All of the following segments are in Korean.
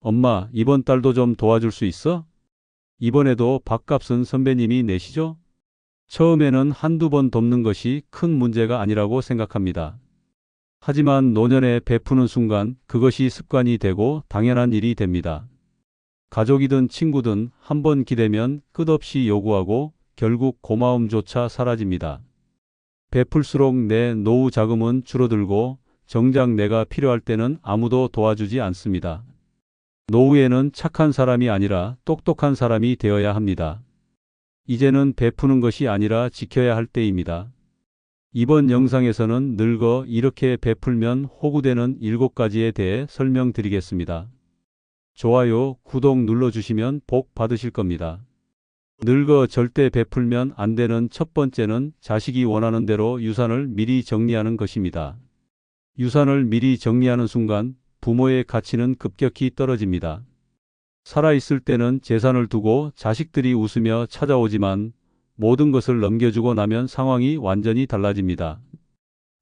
엄마, 이번 달도 좀 도와줄 수 있어? 이번에도 밥값은 선배님이 내시죠? 처음에는 한두 번 돕는 것이 큰 문제가 아니라고 생각합니다. 하지만 노년에 베푸는 순간 그것이 습관이 되고 당연한 일이 됩니다. 가족이든 친구든 한 번 기대면 끝없이 요구하고 결국 고마움조차 사라집니다. 베풀수록 내 노후 자금은 줄어들고 정작 내가 필요할 때는 아무도 도와주지 않습니다. 노후에는 착한 사람이 아니라 똑똑한 사람이 되어야 합니다. 이제는 베푸는 것이 아니라 지켜야 할 때입니다. 이번 영상에서는 늙어 이렇게 베풀면 호구되는 7가지에 대해 설명드리겠습니다. 좋아요, 구독 눌러주시면 복 받으실 겁니다. 늙어 절대 베풀면 안 되는 첫 번째는 자식이 원하는 대로 유산을 미리 정리하는 것입니다. 유산을 미리 정리하는 순간 부모의 가치는 급격히 떨어집니다. 살아있을 때는 재산을 두고 자식들이 웃으며 찾아오지만 모든 것을 넘겨주고 나면 상황이 완전히 달라집니다.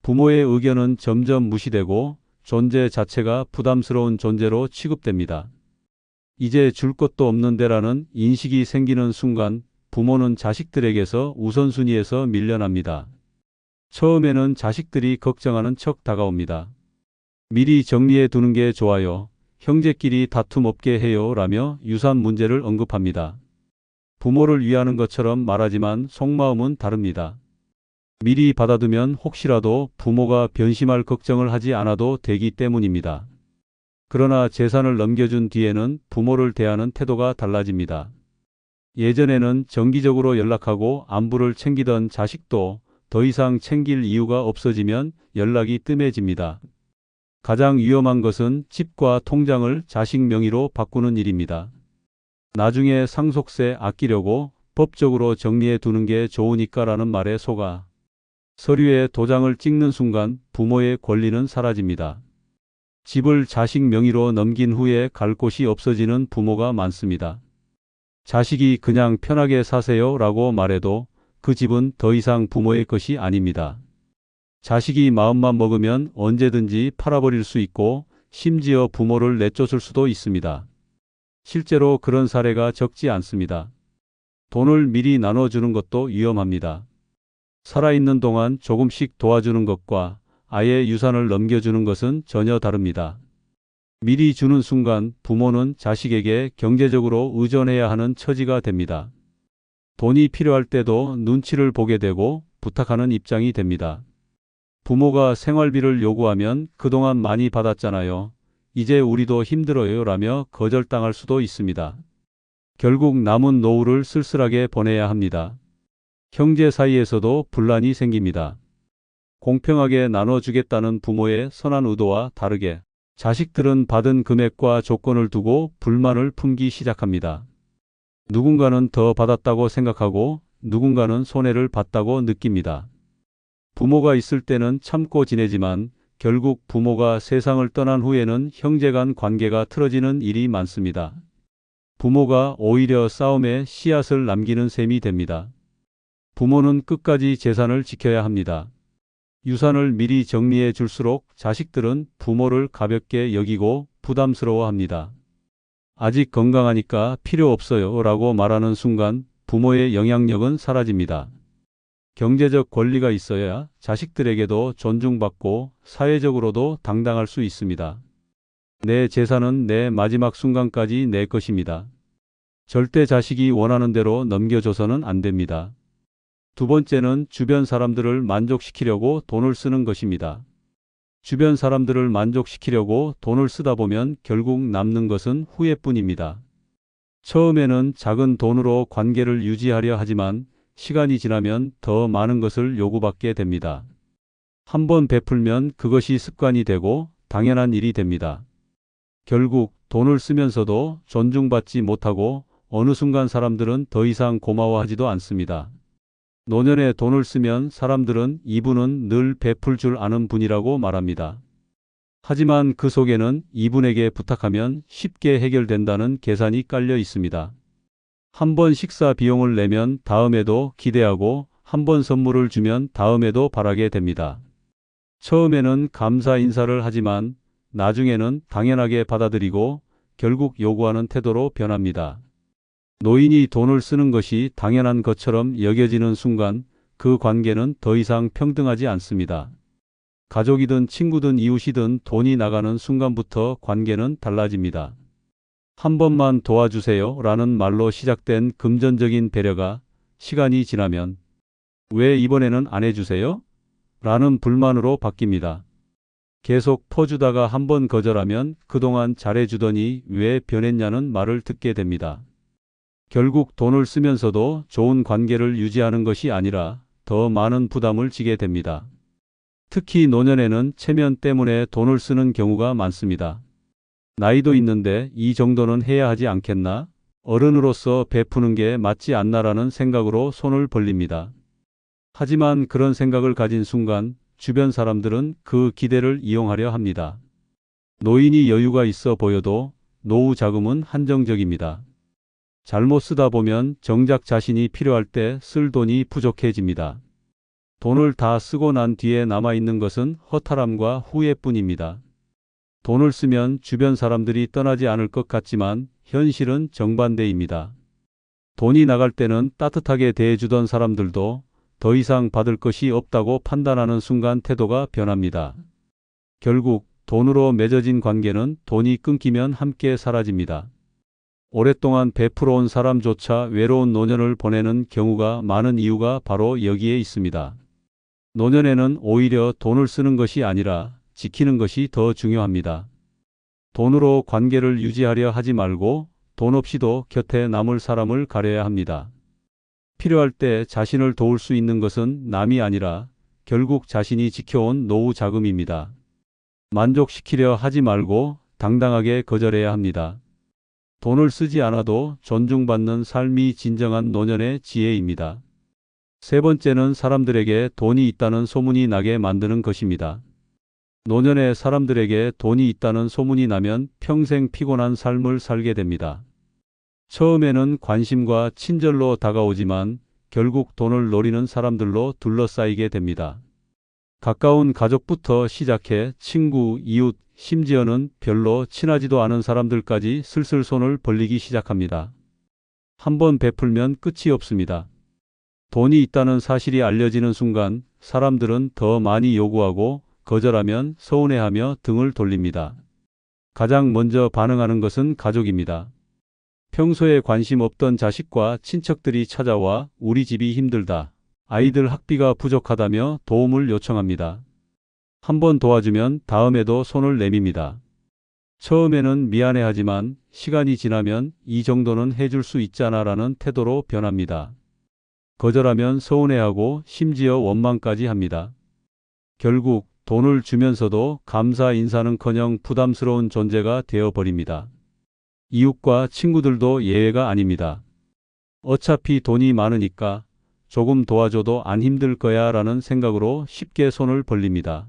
부모의 의견은 점점 무시되고 존재 자체가 부담스러운 존재로 취급됩니다. 이제 줄 것도 없는데라는 인식이 생기는 순간 부모는 자식들에게서 우선순위에서 밀려납니다. 처음에는 자식들이 걱정하는 척 다가옵니다. 미리 정리해 두는 게 좋아요. 형제끼리 다툼 없게 해요 라며 유산 문제를 언급합니다. 부모를 위하는 것처럼 말하지만 속마음은 다릅니다. 미리 받아두면 혹시라도 부모가 변심할 걱정을 하지 않아도 되기 때문입니다. 그러나 재산을 넘겨준 뒤에는 부모를 대하는 태도가 달라집니다. 예전에는 정기적으로 연락하고 안부를 챙기던 자식도 더 이상 챙길 이유가 없어지면 연락이 뜸해집니다. 가장 위험한 것은 집과 통장을 자식 명의로 바꾸는 일입니다. 나중에 상속세 아끼려고 법적으로 정리해 두는 게 좋으니까 라는 말에 속아 서류에 도장을 찍는 순간 부모의 권리는 사라집니다. 집을 자식 명의로 넘긴 후에 갈 곳이 없어지는 부모가 많습니다. 자식이 그냥 편하게 사세요 라고 말해도 그 집은 더 이상 부모의 것이 아닙니다. 자식이 마음만 먹으면 언제든지 팔아버릴 수 있고 심지어 부모를 내쫓을 수도 있습니다. 실제로 그런 사례가 적지 않습니다. 돈을 미리 나눠주는 것도 위험합니다. 살아있는 동안 조금씩 도와주는 것과 아예 유산을 넘겨주는 것은 전혀 다릅니다. 미리 주는 순간 부모는 자식에게 경제적으로 의존해야 하는 처지가 됩니다. 돈이 필요할 때도 눈치를 보게 되고 부탁하는 입장이 됩니다. 부모가 생활비를 요구하면 그동안 많이 받았잖아요. 이제 우리도 힘들어요 라며 거절당할 수도 있습니다. 결국 남은 노후를 쓸쓸하게 보내야 합니다. 형제 사이에서도 분란이 생깁니다. 공평하게 나눠주겠다는 부모의 선한 의도와 다르게 자식들은 받은 금액과 조건을 두고 불만을 품기 시작합니다. 누군가는 더 받았다고 생각하고 누군가는 손해를 봤다고 느낍니다. 부모가 있을 때는 참고 지내지만 결국 부모가 세상을 떠난 후에는 형제 간 관계가 틀어지는 일이 많습니다. 부모가 오히려 싸움의 씨앗을 남기는 셈이 됩니다. 부모는 끝까지 재산을 지켜야 합니다. 유산을 미리 정리해 줄수록 자식들은 부모를 가볍게 여기고 부담스러워합니다. 아직 건강하니까 필요 없어요 라고 말하는 순간 부모의 영향력은 사라집니다. 경제적 권리가 있어야 자식들에게도 존중받고 사회적으로도 당당할 수 있습니다. 내 재산은 내 마지막 순간까지 내 것입니다. 절대 자식이 원하는 대로 넘겨줘서는 안 됩니다. 두 번째는 주변 사람들을 만족시키려고 돈을 쓰는 것입니다. 주변 사람들을 만족시키려고 돈을 쓰다 보면 결국 남는 것은 후회뿐입니다. 처음에는 작은 돈으로 관계를 유지하려 하지만 시간이 지나면 더 많은 것을 요구받게 됩니다. 한번 베풀면 그것이 습관이 되고 당연한 일이 됩니다. 결국 돈을 쓰면서도 존중받지 못하고 어느 순간 사람들은 더 이상 고마워하지도 않습니다. 노년에 돈을 쓰면 사람들은 이분은 늘 베풀 줄 아는 분이라고 말합니다. 하지만 그 속에는 이분에게 부탁하면 쉽게 해결된다는 계산이 깔려 있습니다. 한 번 식사 비용을 내면 다음에도 기대하고 한 번 선물을 주면 다음에도 바라게 됩니다. 처음에는 감사 인사를 하지만 나중에는 당연하게 받아들이고 결국 요구하는 태도로 변합니다. 노인이 돈을 쓰는 것이 당연한 것처럼 여겨지는 순간 그 관계는 더 이상 평등하지 않습니다. 가족이든 친구든 이웃이든 돈이 나가는 순간부터 관계는 달라집니다. 한 번만 도와주세요 라는 말로 시작된 금전적인 배려가 시간이 지나면 왜 이번에는 안 해주세요? 라는 불만으로 바뀝니다. 계속 퍼주다가 한 번 거절하면 그동안 잘해주더니 왜 변했냐는 말을 듣게 됩니다. 결국 돈을 쓰면서도 좋은 관계를 유지하는 것이 아니라 더 많은 부담을 지게 됩니다. 특히 노년에는 체면 때문에 돈을 쓰는 경우가 많습니다. 나이도 있는데 이 정도는 해야 하지 않겠나? 어른으로서 베푸는 게 맞지 않나라는 생각으로 손을 벌립니다. 하지만 그런 생각을 가진 순간 주변 사람들은 그 기대를 이용하려 합니다. 노인이 여유가 있어 보여도 노후 자금은 한정적입니다. 잘못 쓰다 보면 정작 자신이 필요할 때 쓸 돈이 부족해집니다. 돈을 다 쓰고 난 뒤에 남아있는 것은 허탈함과 후회뿐입니다. 돈을 쓰면 주변 사람들이 떠나지 않을 것 같지만 현실은 정반대입니다. 돈이 나갈 때는 따뜻하게 대해주던 사람들도 더 이상 받을 것이 없다고 판단하는 순간 태도가 변합니다. 결국 돈으로 맺어진 관계는 돈이 끊기면 함께 사라집니다. 오랫동안 베풀어 온 사람조차 외로운 노년을 보내는 경우가 많은 이유가 바로 여기에 있습니다. 노년에는 오히려 돈을 쓰는 것이 아니라 지키는 것이 더 중요합니다. 돈으로 관계를 유지하려 하지 말고 돈 없이도 곁에 남을 사람을 가려야 합니다. 필요할 때 자신을 도울 수 있는 것은 남이 아니라 결국 자신이 지켜온 노후 자금입니다. 만족시키려 하지 말고 당당하게 거절해야 합니다. 돈을 쓰지 않아도 존중받는 삶이 진정한 노년의 지혜입니다. 세 번째는 사람들에게 돈이 있다는 소문이 나게 만드는 것입니다. 노년에 사람들에게 돈이 있다는 소문이 나면 평생 피곤한 삶을 살게 됩니다. 처음에는 관심과 친절로 다가오지만 결국 돈을 노리는 사람들로 둘러싸이게 됩니다. 가까운 가족부터 시작해 친구, 이웃, 심지어는 별로 친하지도 않은 사람들까지 슬슬 손을 벌리기 시작합니다. 한번 베풀면 끝이 없습니다. 돈이 있다는 사실이 알려지는 순간 사람들은 더 많이 요구하고 거절하면 서운해하며 등을 돌립니다. 가장 먼저 반응하는 것은 가족입니다. 평소에 관심 없던 자식과 친척들이 찾아와 우리 집이 힘들다, 아이들 학비가 부족하다며 도움을 요청합니다. 한번 도와주면 다음에도 손을 내밉니다. 처음에는 미안해하지만 시간이 지나면 이 정도는 해줄 수 있잖아 라는 태도로 변합니다. 거절하면 서운해하고 심지어 원망까지 합니다. 결국 돈을 주면서도 감사 인사는커녕 부담스러운 존재가 되어버립니다. 이웃과 친구들도 예외가 아닙니다. 어차피 돈이 많으니까 조금 도와줘도 안 힘들 거야 라는 생각으로 쉽게 손을 벌립니다.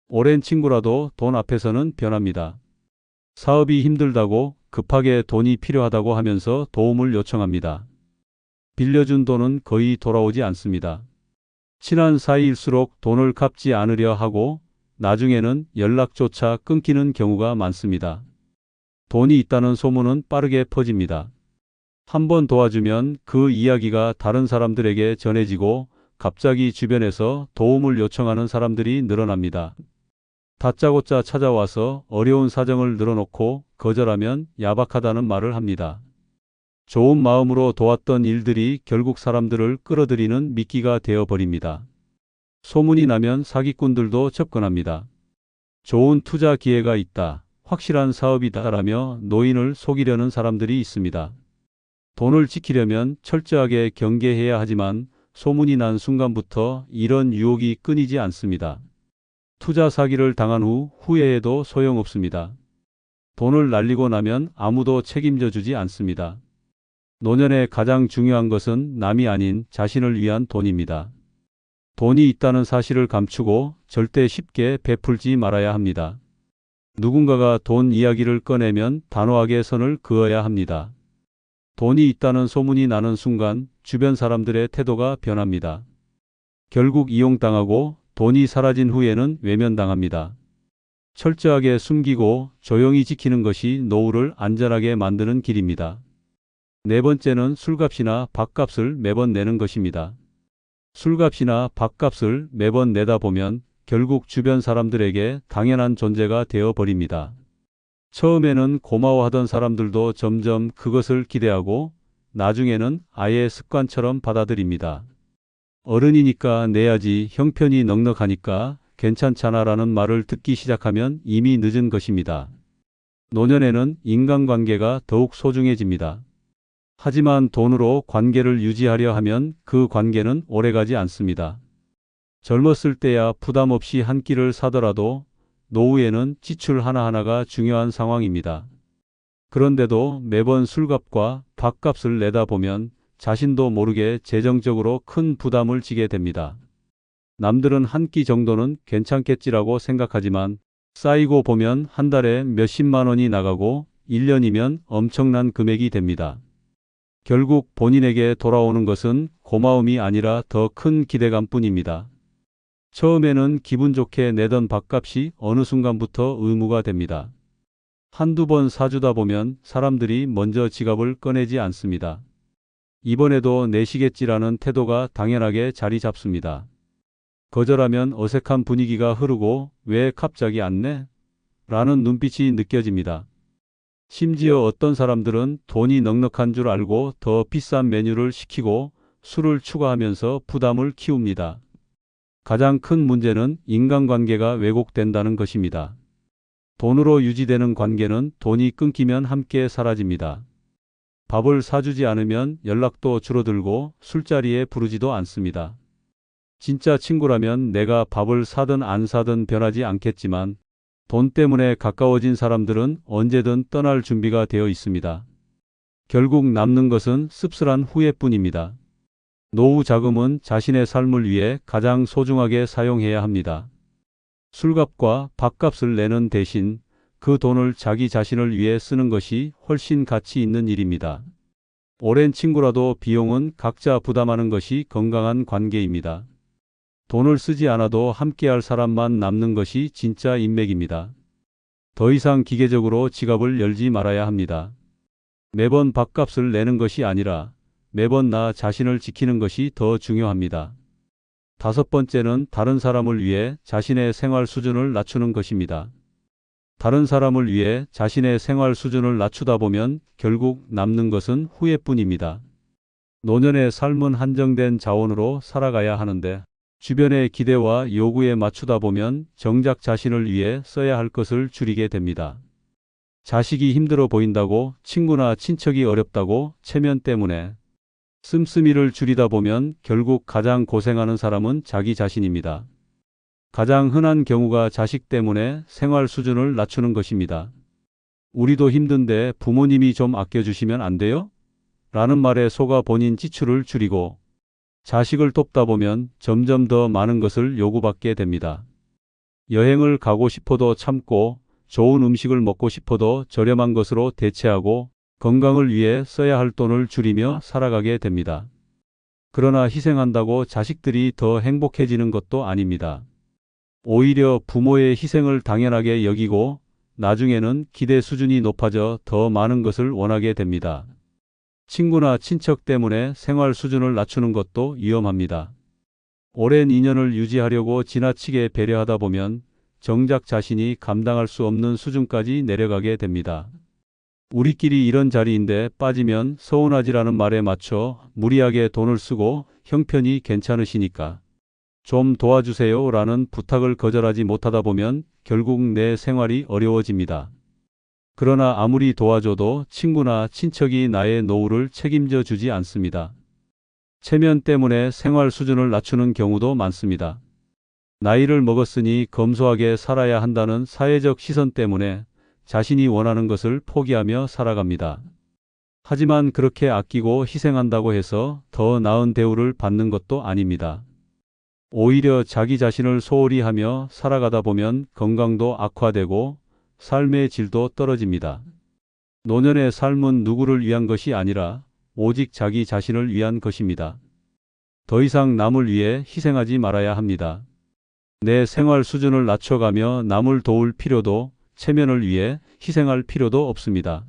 오랜 친구라도 돈 앞에서는 변합니다. 사업이 힘들다고 급하게 돈이 필요하다고 하면서 도움을 요청합니다. 빌려준 돈은 거의 돌아오지 않습니다. 친한 사이일수록 돈을 갚지 않으려 하고 나중에는 연락조차 끊기는 경우가 많습니다. 돈이 있다는 소문은 빠르게 퍼집니다. 한번 도와주면 그 이야기가 다른 사람들에게 전해지고 갑자기 주변에서 도움을 요청하는 사람들이 늘어납니다. 다짜고짜 찾아와서 어려운 사정을 늘어놓고 거절하면 야박하다는 말을 합니다. 좋은 마음으로 도왔던 일들이 결국 사람들을 끌어들이는 미끼가 되어버립니다. 소문이 나면 사기꾼들도 접근합니다. 좋은 투자 기회가 있다, 확실한 사업이다라며 노인을 속이려는 사람들이 있습니다. 돈을 지키려면 철저하게 경계해야 하지만 소문이 난 순간부터 이런 유혹이 끊이지 않습니다. 투자 사기를 당한 후 후회해도 소용없습니다. 돈을 날리고 나면 아무도 책임져 주지 않습니다. 노년에 가장 중요한 것은 남이 아닌 자신을 위한 돈입니다. 돈이 있다는 사실을 감추고 절대 쉽게 베풀지 말아야 합니다. 누군가가 돈 이야기를 꺼내면 단호하게 선을 그어야 합니다. 돈이 있다는 소문이 나는 순간 주변 사람들의 태도가 변합니다. 결국 이용당하고 돈이 사라진 후에는 외면당합니다. 철저하게 숨기고 조용히 지키는 것이 노후를 안전하게 만드는 길입니다. 네 번째는 술값이나 밥값을 매번 내는 것입니다. 술값이나 밥값을 매번 내다 보면 결국 주변 사람들에게 당연한 존재가 되어 버립니다. 처음에는 고마워하던 사람들도 점점 그것을 기대하고 나중에는 아예 습관처럼 받아들입니다. 어른이니까 내야지, 형편이 넉넉하니까 괜찮잖아라는 말을 듣기 시작하면 이미 늦은 것입니다. 노년에는 인간관계가 더욱 소중해집니다. 하지만 돈으로 관계를 유지하려 하면 그 관계는 오래가지 않습니다. 젊었을 때야 부담 없이 한 끼를 사더라도 노후에는 지출 하나하나가 중요한 상황입니다. 그런데도 매번 술값과 밥값을 내다 보면 자신도 모르게 재정적으로 큰 부담을 지게 됩니다. 남들은 한 끼 정도는 괜찮겠지라고 생각하지만 쌓이고 보면 한 달에 몇십만 원이 나가고 1년이면 엄청난 금액이 됩니다. 결국 본인에게 돌아오는 것은 고마움이 아니라 더 큰 기대감뿐입니다. 처음에는 기분 좋게 내던 밥값이 어느 순간부터 의무가 됩니다. 한두 번 사주다 보면 사람들이 먼저 지갑을 꺼내지 않습니다. 이번에도 내시겠지라는 태도가 당연하게 자리 잡습니다. 거절하면 어색한 분위기가 흐르고 왜 갑자기 안 내? 라는 눈빛이 느껴집니다. 심지어 어떤 사람들은 돈이 넉넉한 줄 알고 더 비싼 메뉴를 시키고 술을 추가하면서 부담을 키웁니다. 가장 큰 문제는 인간관계가 왜곡된다는 것입니다. 돈으로 유지되는 관계는 돈이 끊기면 함께 사라집니다. 밥을 사주지 않으면 연락도 줄어들고 술자리에 부르지도 않습니다. 진짜 친구라면 내가 밥을 사든 안 사든 변하지 않겠지만 돈 때문에 가까워진 사람들은 언제든 떠날 준비가 되어 있습니다. 결국 남는 것은 씁쓸한 후회뿐입니다. 노후 자금은 자신의 삶을 위해 가장 소중하게 사용해야 합니다. 술값과 밥값을 내는 대신 그 돈을 자기 자신을 위해 쓰는 것이 훨씬 가치 있는 일입니다. 오랜 친구라도 비용은 각자 부담하는 것이 건강한 관계입니다. 돈을 쓰지 않아도 함께할 사람만 남는 것이 진짜 인맥입니다. 더 이상 기계적으로 지갑을 열지 말아야 합니다. 매번 밥값을 내는 것이 아니라 매번 나 자신을 지키는 것이 더 중요합니다. 다섯 번째는 다른 사람을 위해 자신의 생활 수준을 낮추는 것입니다. 다른 사람을 위해 자신의 생활 수준을 낮추다 보면 결국 남는 것은 후회뿐입니다. 노년의 삶은 한정된 자원으로 살아가야 하는데 주변의 기대와 요구에 맞추다 보면 정작 자신을 위해 써야 할 것을 줄이게 됩니다. 자식이 힘들어 보인다고, 친구나 친척이 어렵다고, 체면 때문에 씀씀이를 줄이다 보면 결국 가장 고생하는 사람은 자기 자신입니다. 가장 흔한 경우가 자식 때문에 생활 수준을 낮추는 것입니다. 우리도 힘든데 부모님이 좀 아껴주시면 안 돼요? 라는 말에 속아 본인 지출을 줄이고 자식을 돕다 보면 점점 더 많은 것을 요구받게 됩니다. 여행을 가고 싶어도 참고 좋은 음식을 먹고 싶어도 저렴한 것으로 대체하고 건강을 위해 써야 할 돈을 줄이며 살아가게 됩니다. 그러나 희생한다고 자식들이 더 행복해지는 것도 아닙니다. 오히려 부모의 희생을 당연하게 여기고 나중에는 기대 수준이 높아져 더 많은 것을 원하게 됩니다. 친구나 친척 때문에 생활 수준을 낮추는 것도 위험합니다. 오랜 인연을 유지하려고 지나치게 배려하다 보면 정작 자신이 감당할 수 없는 수준까지 내려가게 됩니다. 우리끼리 이런 자리인데 빠지면 서운하지라는 말에 맞춰 무리하게 돈을 쓰고 형편이 괜찮으시니까 좀 도와주세요 라는 부탁을 거절하지 못하다 보면 결국 내 생활이 어려워집니다. 그러나 아무리 도와줘도 친구나 친척이 나의 노후를 책임져 주지 않습니다. 체면 때문에 생활 수준을 낮추는 경우도 많습니다. 나이를 먹었으니 검소하게 살아야 한다는 사회적 시선 때문에 자신이 원하는 것을 포기하며 살아갑니다. 하지만 그렇게 아끼고 희생한다고 해서 더 나은 대우를 받는 것도 아닙니다. 오히려 자기 자신을 소홀히 하며 살아가다 보면 건강도 악화되고 삶의 질도 떨어집니다. 노년의 삶은 누구를 위한 것이 아니라 오직 자기 자신을 위한 것입니다. 더 이상 남을 위해 희생하지 말아야 합니다. 내 생활 수준을 낮춰가며 남을 도울 필요도, 체면을 위해 희생할 필요도 없습니다.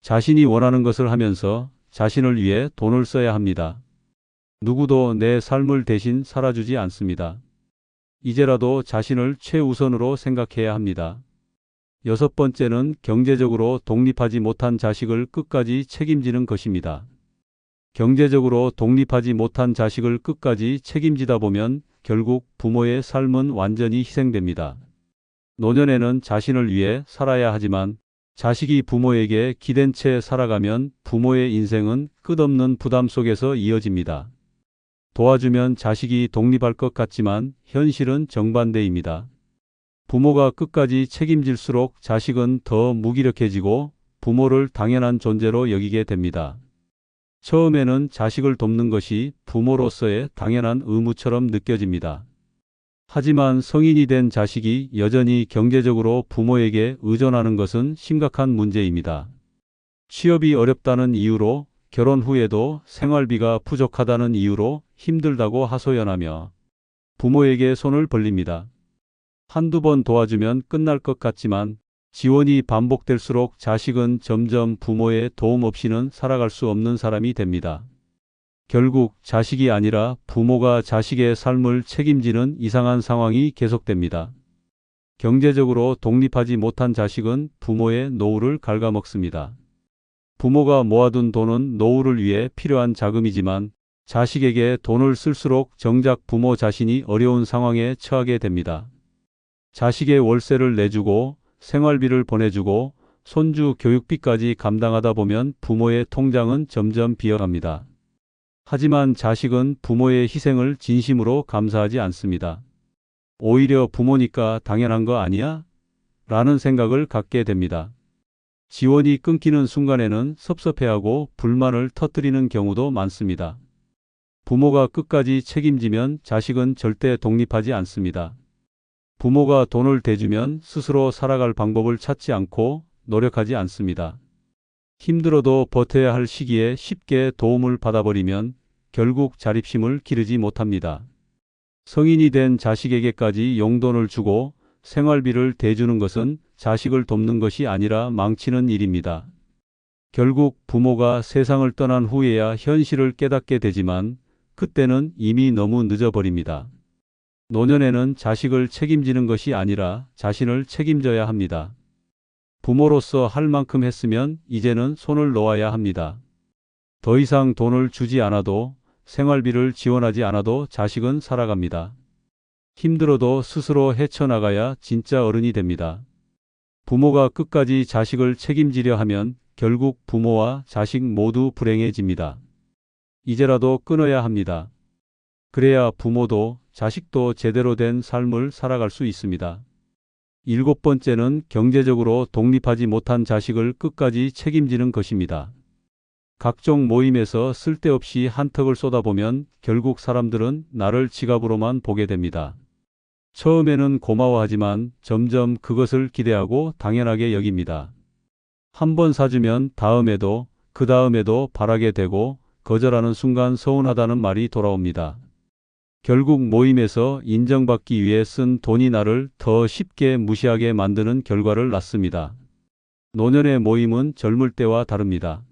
자신이 원하는 것을 하면서 자신을 위해 돈을 써야 합니다. 누구도 내 삶을 대신 살아주지 않습니다. 이제라도 자신을 최우선으로 생각해야 합니다. 여섯 번째는 경제적으로 독립하지 못한 자식을 끝까지 책임지는 것입니다. 경제적으로 독립하지 못한 자식을 끝까지 책임지다 보면 결국 부모의 삶은 완전히 희생됩니다. 노년에는 자신을 위해 살아야 하지만 자식이 부모에게 기댄 채 살아가면 부모의 인생은 끝없는 부담 속에서 이어집니다. 도와주면 자식이 독립할 것 같지만 현실은 정반대입니다. 부모가 끝까지 책임질수록 자식은 더 무기력해지고 부모를 당연한 존재로 여기게 됩니다. 처음에는 자식을 돕는 것이 부모로서의 당연한 의무처럼 느껴집니다. 하지만 성인이 된 자식이 여전히 경제적으로 부모에게 의존하는 것은 심각한 문제입니다. 취업이 어렵다는 이유로, 결혼 후에도 생활비가 부족하다는 이유로 힘들다고 하소연하며 부모에게 손을 벌립니다. 한두 번 도와주면 끝날 것 같지만 지원이 반복될수록 자식은 점점 부모의 도움 없이는 살아갈 수 없는 사람이 됩니다. 결국 자식이 아니라 부모가 자식의 삶을 책임지는 이상한 상황이 계속됩니다. 경제적으로 독립하지 못한 자식은 부모의 노후를 갉아먹습니다. 부모가 모아둔 돈은 노후를 위해 필요한 자금이지만 자식에게 돈을 쓸수록 정작 부모 자신이 어려운 상황에 처하게 됩니다. 자식의 월세를 내주고 생활비를 보내주고 손주 교육비까지 감당하다 보면 부모의 통장은 점점 비어갑니다. 하지만 자식은 부모의 희생을 진심으로 감사하지 않습니다. 오히려 부모니까 당연한 거 아니야? 라는 생각을 갖게 됩니다. 지원이 끊기는 순간에는 섭섭해하고 불만을 터뜨리는 경우도 많습니다. 부모가 끝까지 책임지면 자식은 절대 독립하지 않습니다. 부모가 돈을 대주면 스스로 살아갈 방법을 찾지 않고 노력하지 않습니다. 힘들어도 버텨야 할 시기에 쉽게 도움을 받아버리면 결국 자립심을 기르지 못합니다. 성인이 된 자식에게까지 용돈을 주고 생활비를 대주는 것은 자식을 돕는 것이 아니라 망치는 일입니다. 결국 부모가 세상을 떠난 후에야 현실을 깨닫게 되지만 그때는 이미 너무 늦어버립니다. 노년에는 자식을 책임지는 것이 아니라 자신을 책임져야 합니다. 부모로서 할 만큼 했으면 이제는 손을 놓아야 합니다. 더 이상 돈을 주지 않아도 생활비를 지원하지 않아도 자식은 살아갑니다. 힘들어도 스스로 헤쳐나가야 진짜 어른이 됩니다. 부모가 끝까지 자식을 책임지려 하면 결국 부모와 자식 모두 불행해집니다. 이제라도 끊어야 합니다. 그래야 부모도 자식도 제대로 된 삶을 살아갈 수 있습니다. 일곱 번째는 경제적으로 독립하지 못한 자식을 끝까지 책임지는 것입니다. 각종 모임에서 쓸데없이 한턱을 쏟아보면 결국 사람들은 나를 지갑으로만 보게 됩니다. 처음에는 고마워하지만 점점 그것을 기대하고 당연하게 여깁니다. 한 번 사주면 다음에도 그 다음에도 바라게 되고 거절하는 순간 서운하다는 말이 돌아옵니다. 결국 모임에서 인정받기 위해 쓴 돈이 나를 더 쉽게 무시하게 만드는 결과를 낳습니다. 노년의 모임은 젊을 때와 다릅니다.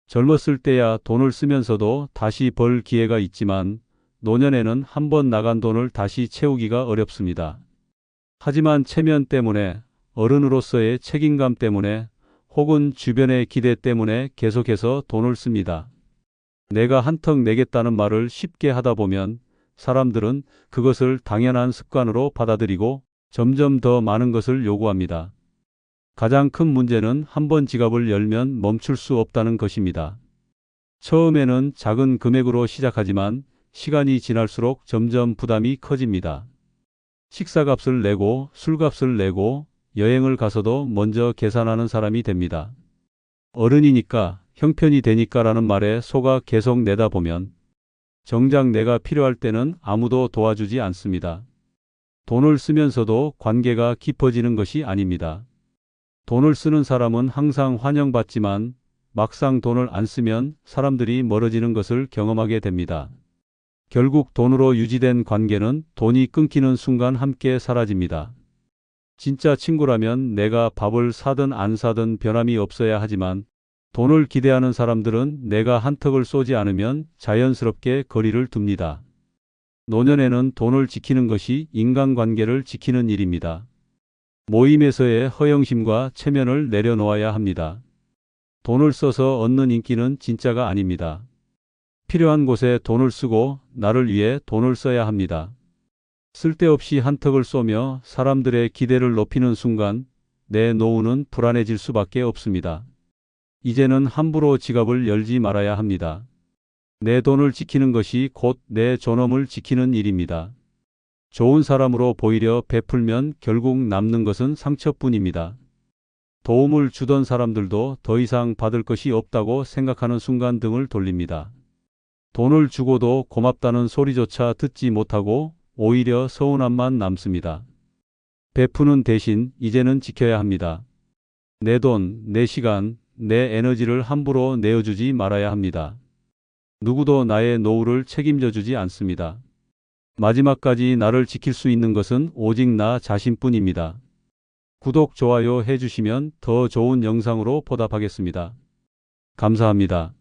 젊었을 때야 돈을 쓰면서도 다시 벌 기회가 있지만 노년에는 한 번 나간 돈을 다시 채우기가 어렵습니다. 하지만 체면 때문에, 어른으로서의 책임감 때문에 혹은 주변의 기대 때문에 계속해서 돈을 씁니다. 내가 한턱 내겠다는 말을 쉽게 하다 보면 사람들은 그것을 당연한 습관으로 받아들이고 점점 더 많은 것을 요구합니다. 가장 큰 문제는 한 번 지갑을 열면 멈출 수 없다는 것입니다. 처음에는 작은 금액으로 시작하지만 시간이 지날수록 점점 부담이 커집니다. 식사값을 내고 술값을 내고 여행을 가서도 먼저 계산하는 사람이 됩니다. 어른이니까 형편이 되니까라는 말에 속아 계속 내다 보면 정작 내가 필요할 때는 아무도 도와주지 않습니다. 돈을 쓰면서도 관계가 깊어지는 것이 아닙니다. 돈을 쓰는 사람은 항상 환영받지만 막상 돈을 안 쓰면 사람들이 멀어지는 것을 경험하게 됩니다. 결국 돈으로 유지된 관계는 돈이 끊기는 순간 함께 사라집니다. 진짜 친구라면 내가 밥을 사든 안 사든 변함이 없어야 하지만 돈을 기대하는 사람들은 내가 한턱을 쏘지 않으면 자연스럽게 거리를 둡니다. 노년에는 돈을 지키는 것이 인간관계를 지키는 일입니다. 모임에서의 허영심과 체면을 내려놓아야 합니다. 돈을 써서 얻는 인기는 진짜가 아닙니다. 필요한 곳에 돈을 쓰고 나를 위해 돈을 써야 합니다. 쓸데없이 한턱을 쏘며 사람들의 기대를 높이는 순간 내 노후는 불안해질 수밖에 없습니다. 이제는 함부로 지갑을 열지 말아야 합니다. 내 돈을 지키는 것이 곧 내 존엄을 지키는 일입니다. 좋은 사람으로 보이려 베풀면 결국 남는 것은 상처뿐입니다. 도움을 주던 사람들도 더 이상 받을 것이 없다고 생각하는 순간 등을 돌립니다. 돈을 주고도 고맙다는 소리조차 듣지 못하고 오히려 서운함만 남습니다. 베푸는 대신 이제는 지켜야 합니다. 내 돈, 내 시간, 내 에너지를 함부로 내어주지 말아야 합니다. 누구도 나의 노후를 책임져 주지 않습니다. 마지막까지 나를 지킬 수 있는 것은 오직 나 자신뿐입니다. 구독, 좋아요 해주시면 더 좋은 영상으로 보답하겠습니다. 감사합니다.